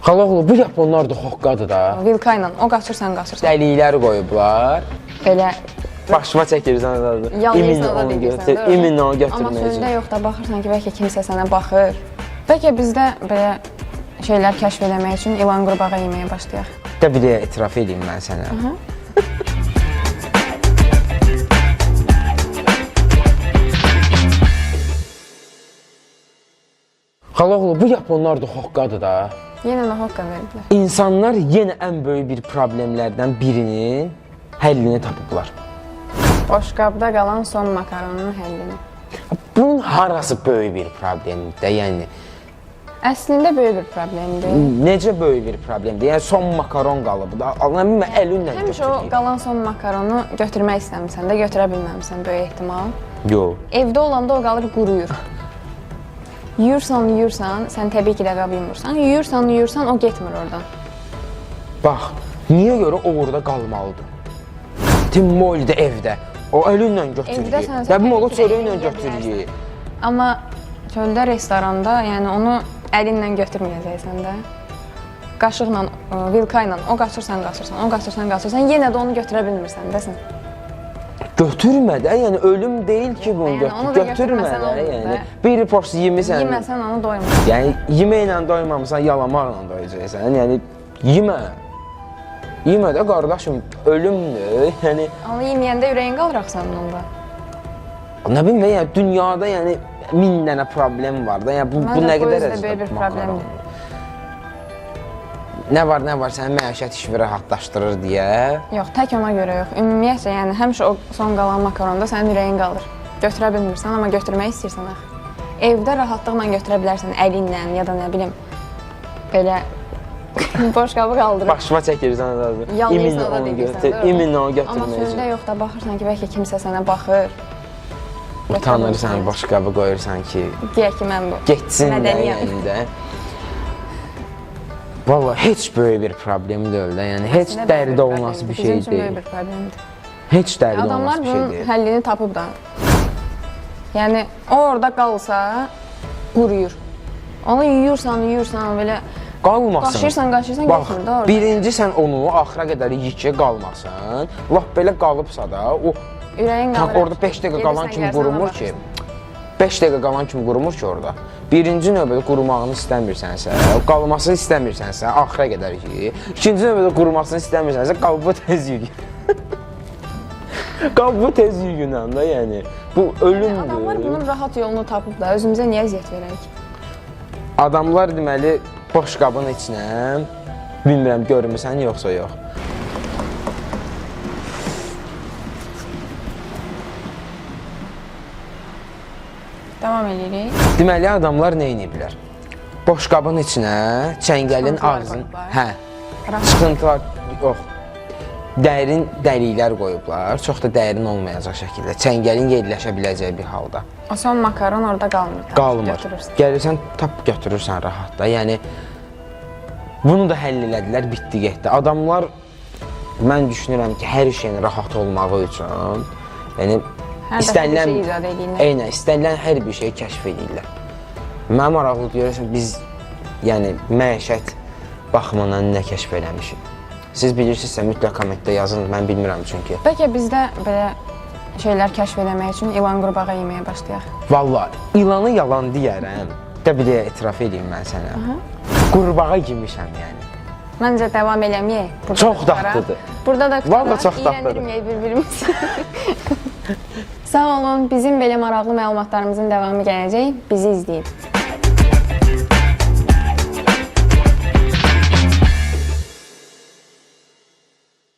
Xaloğlu, bu yaponlar da xoqqadır da. Vilka ilə o qaçır, sən qaçırsan. Dəliklər qoyublar. Belə Başıma çəkirsən adı. yalanıysan da deyirsən. İminlə onu Amma götürməyəcəm. sözdə yox da baxırsan ki, bəlkə kimsə sənə baxır. Bəlkə bizdə belə şeylər kəşf eləmək üçün ilan qurbağa yeməyə başlayaq. Da bir də etiraf edeyim mən sənə. Xaloğlu, bu yaponlar da xoqqadır da. Yenə nə haqqa veriblər. İnsanlar yenə ən böyük bir problemlərdən birinin həllini tapıblar. Boşqabda qalan son makaronun həllini. Bunun harası böyük bir problemdir, yəni. Əslində böyük bir problemdir. Necə böyük bir problemdir? Yəni son makaron qalıb da. Allahım mən əlinlə Həmişə o qalan son makaronu götürmək istəmirsən də, götürə bilməmisən böyük ehtimal. Yox. Evdə olanda o qalır quruyur. Yuyursan, sən təbii ki də qab yumursan. Yuyursan, o getmir oradan. Bax, niyə görə o orada qalmalıdır? Timmoldə evdə. O əlinlə götürür. Evdə sən Dəbim ola təbii ki də çörəklə yeyə götürür. bilərsən. Amma çöldə, restoranda, yəni onu əlinlə götürməyəcəksən də. Qaşıqla, vilka ilə o qaçırsan, o qaçırsan, yenə də onu götürə bilmirsən də sən. Götürmə də, yəni ölüm deyil ki bunu Yəni onu da götürmə götürməsən də, olur yəni. da. Bir post yemisən. Yeməsən onu doymur. Yəni yeməklə doymamısan, yalamaqla doyacaqsan. Yəni yemə. Yemə də qardaşım, ölümdür. Yəni Onu yeməyəndə ürəyin qalır axı sənin onda. nə bilim, yəni dünyada yəni 1000 dənə problem var da. Yəni bu nə qədər Məncə, böyük bir problemdir. Nə var, sənin məişət işini rahatlaşdırır deyə. Yox, tək ona görə yox. Ümumiyyətlə, yəni həmişə o son qalan makaronda sənin ürəyin qalır. Götürə bilmirsən, amma götürmək istəyirsən axı. Evdə rahatlıqla götürə bilərsən əlinlə ya da nə bilim belə boşqabı qaldırıb. Başıma çəkirsən adı. Yalanıysan da deyirsən. İminlə onu Amma götürməyəcəm. sözdə yox da baxırsan ki, bəlkə kimsə sənə baxır. Utanırsan, boşqabı qoyursan ki, Deyək ki, mən bu getsin də mədəniyəm. yəni də. Valla heç böyük bir problem deyil də, yəni heç Əslində dərdə böyük bir olması bir problemdir. şey Bizim üçün deyil. böyük bir problemdir. Heç dərdə Adamlar olması bir şey bunun deyil. həllini tapıb da. Yəni o orada qalsa quruyur. Onu yuyursan belə Qalmasın. qaşıyırsan, Bax, getmir də orada. birinci sən onu axıra qədər yiyikə qalmasan, lap belə qalıbsa da, o Ürəyin qalır. orada 5 dəqiqə qalan kimi qurumur ki. 5 dəqiqə qalan kimi qurumur ki orada. Birinci növbədə qurumağını istəmirsənsə, qalmasını istəmirsənsə, axıra qədər yeyə. İkinci növbədə qurumasını istəmirsənsə, qabı tez yeyə. Qabı tez yeyən də, yəni bu ölümdür. Adamlar bunun rahat yolunu tapıb da, özümüzə niyə əziyyət verək? Adamlar deməli boş qabın içinə, bilmirəm görmüsən yoxsa yox. Davam edirik. Deməli adamlar nə ediblər? Boş qabın içinə çəngəlin Çıxıntılar ağzını, qoyublar. çıxıntılar yox. Dərin dəliklər qoyublar, çox da dərin olmayacaq şəkildə. Çəngəlin yerləşə biləcəyi bir halda. O son makaron orada qalmır. Qalmır. Götürürsən. Gəlirsən, tap götürürsən rahat da. Yəni bunu da həll elədilər, bitdi getdi. Adamlar mən düşünürəm ki, hər şeyin rahat olmağı üçün, yəni Hər dəfə bir şey icad edirlər. Eynən, istənilən hər bir şeyi kəşf edirlər. Mənə maraqlı görürsən, biz yəni məişət baxımından nə kəşf eləmişik. Siz bilirsinizsə mütləq kommentdə yazın, mən bilmirəm çünki. Bəlkə bizdə belə şeylər kəşf eləmək üçün ilan qurbağa yeməyə başlayaq. Vallahi ilanı yalan deyərəm. Də bir də etiraf edeyim mən sənə. Qurbağa yemişəm yəni. Məncə davam eləməyək. Burada Çox da qutara. dadlıdır. Burada da qutara. Vallahi çox dadlıdır. İyrəndirməyək bir-birimizi. Sağ olun, bizim belə maraqlı məlumatlarımızın davamı gələcək. Bizi izləyin.